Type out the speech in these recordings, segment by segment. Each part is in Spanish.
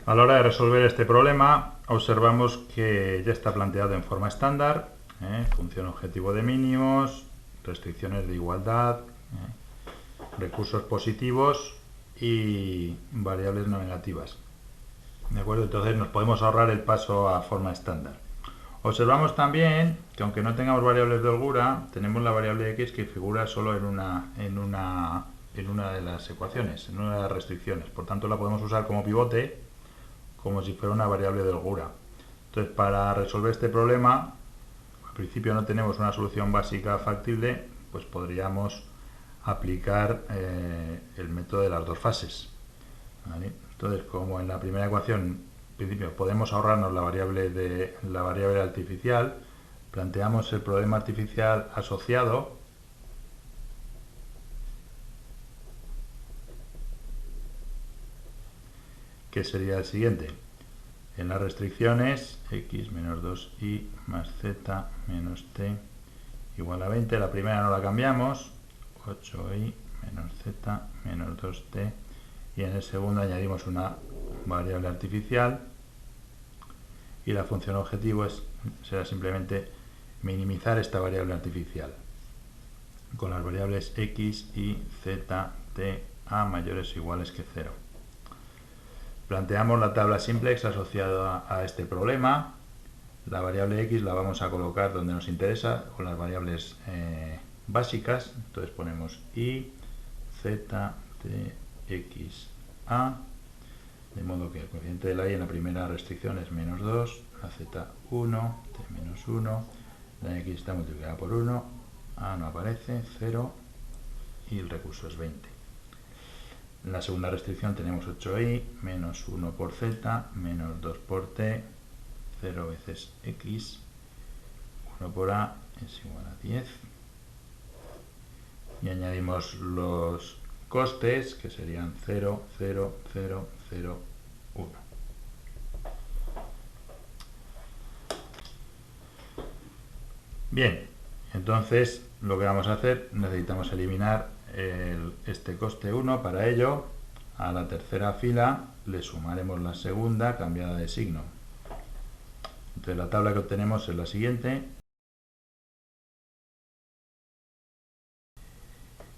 A la hora de resolver este problema, observamos que ya está planteado en forma estándar, función objetivo de mínimos, restricciones de igualdad, recursos positivos y variables no negativas. ¿De acuerdo? Entonces nos podemos ahorrar el paso a forma estándar. Observamos también que aunque no tengamos variables de holgura, tenemos la variable x que figura solo en una de las ecuaciones, en una de las restricciones. Por tanto, la podemos usar como pivote, como si fuera una variable de holgura. Entonces, para resolver este problema, al principio no tenemos una solución básica factible, pues podríamos aplicar el método de las dos fases. ¿Vale? Entonces, como en la primera ecuación, en principio, podemos ahorrarnos la variable artificial, planteamos el problema artificial asociado, que sería el siguiente. En las restricciones, x menos 2y más z menos t igual a 20. La primera no la cambiamos, 8y menos z menos 2t. Y en el segundo añadimos una variable artificial. Y la función objetivo será simplemente minimizar esta variable artificial con las variables x y z, t, a mayores o iguales que 0. Planteamos la tabla simplex asociada a este problema. La variable x la vamos a colocar donde nos interesa con las variables básicas. Entonces ponemos y, z, t, x, a. De modo que el coeficiente de la y en la primera restricción es menos 2, la z 1, t menos 1, la x está multiplicada por 1, a no aparece, 0 y el recurso es 20. En la segunda restricción tenemos 8y, menos 1 por z, menos 2 por t, 0 veces x, 1 por a es igual a 10. Y añadimos los costes, que serían 0, 0, 0, 0, 1. Bien, entonces lo que vamos a hacer, necesitamos eliminar este coste 1. Para ello, a la tercera fila le sumaremos la segunda cambiada de signo. Entonces la tabla que obtenemos es la siguiente.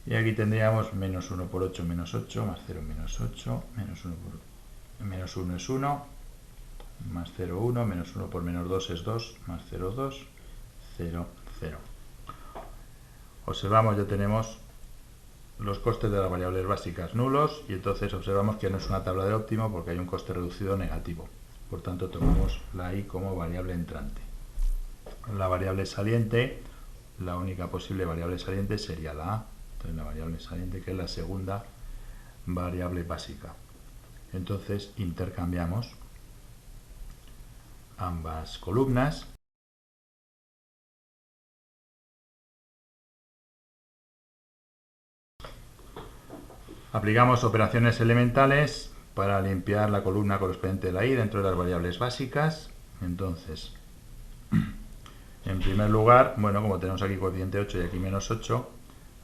Y aquí tendríamos menos 1 por 8 menos 8, más 0 menos 8, menos 1 por menos 1 es 1, más 0 1, menos 1 por menos 2 es 2, más 0 2, 0 0. Observamos, ya tenemos los costes de las variables básicas nulos y entonces observamos que no es una tabla de óptimo porque hay un coste reducido negativo. Por tanto, tomamos la y como variable entrante. La variable saliente, la única posible variable saliente sería la a. Entonces la variable saliente, que es la segunda variable básica. Entonces intercambiamos ambas columnas. Aplicamos operaciones elementales para limpiar la columna correspondiente de la y dentro de las variables básicas. Entonces, en primer lugar, bueno, como tenemos aquí coeficiente 8 y aquí menos 8,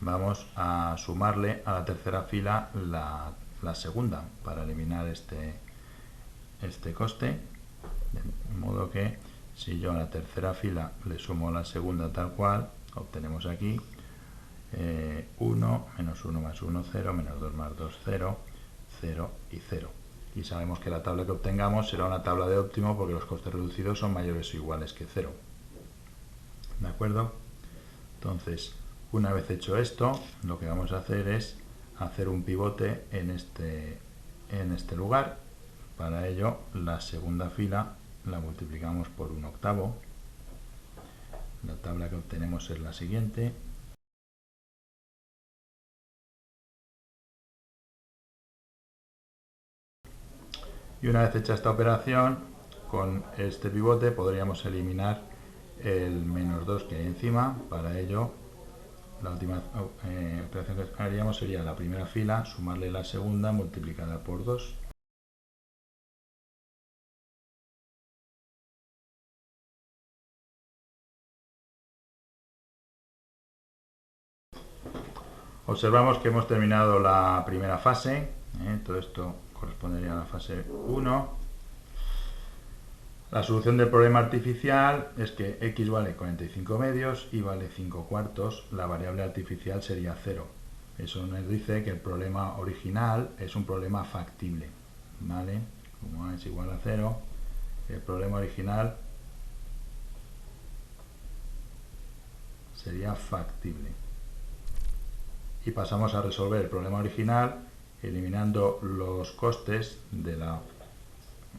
vamos a sumarle a la tercera fila la segunda para eliminar este coste. De modo que si yo a la tercera fila le sumo la segunda tal cual, obtenemos aquí 1, menos 1 más 1, 0, menos 2 más 2, 0, 0 y 0. Y sabemos que la tabla que obtengamos será una tabla de óptimo porque los costes reducidos son mayores o iguales que 0. ¿De acuerdo? Entonces, una vez hecho esto, lo que vamos a hacer es hacer un pivote en este lugar. Para ello, la segunda fila la multiplicamos por 1/8. La tabla que obtenemos es la siguiente. Y una vez hecha esta operación, con este pivote podríamos eliminar el menos 2 que hay encima. Para ello, la última operación que haríamos sería la primera fila, sumarle la segunda multiplicada por 2. Observamos que hemos terminado la primera fase. Todo esto correspondería a la fase 1. La solución del problema artificial es que x vale 45 medios, y vale 5 cuartos, la variable artificial sería 0. Eso nos dice que el problema original es un problema factible, ¿vale? Como a es igual a 0, el problema original sería factible. Y pasamos a resolver el problema original eliminando los costes de la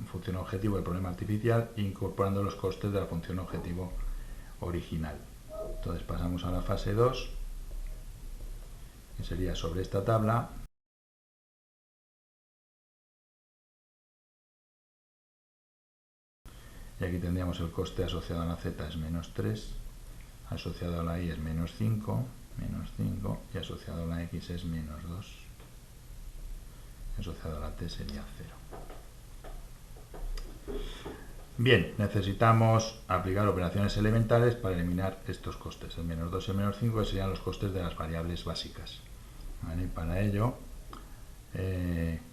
función objetivo del problema artificial e incorporando los costes de la función objetivo original. Entonces pasamos a la fase 2, que sería sobre esta tabla. Y aquí tendríamos el coste asociado a la z es menos 3, asociado a la y es menos 5, y asociado a la x es menos 2, asociado a la t sería 0. Bien, necesitamos aplicar operaciones elementales para eliminar estos costes, el menos 2 y el menos 5, que serían los costes de las variables básicas. ¿Vale? Para ello,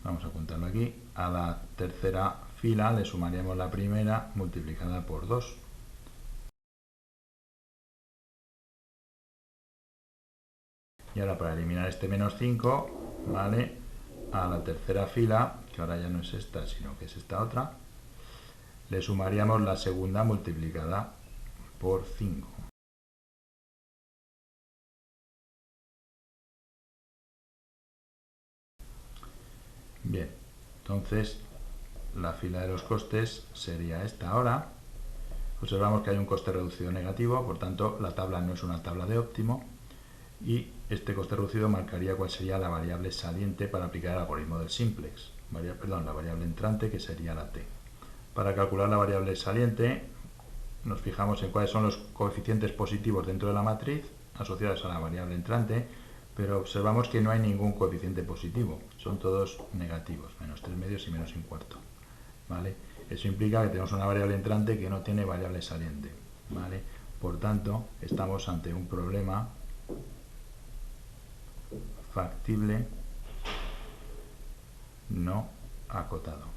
vamos a apuntarlo aquí, a la tercera fila le sumaríamos la primera multiplicada por 2. Y ahora para eliminar este menos 5, ¿vale? A la tercera fila, que ahora ya no es esta, sino que es esta otra, le sumaríamos la segunda multiplicada por 5. Bien, entonces la fila de los costes sería esta ahora. Observamos que hay un coste reducido negativo, por tanto la tabla no es una tabla de óptimo, y este coste reducido marcaría cuál sería la variable saliente para aplicar el algoritmo del simplex, la variable entrante, que sería la t. Para calcular la variable saliente nos fijamos en cuáles son los coeficientes positivos dentro de la matriz asociados a la variable entrante, pero observamos que no hay ningún coeficiente positivo, son todos negativos, menos 3 medios y menos 1 cuarto, ¿vale? Eso implica que tenemos una variable entrante que no tiene variable saliente, ¿vale? Por tanto, estamos ante un problema factible no acotado.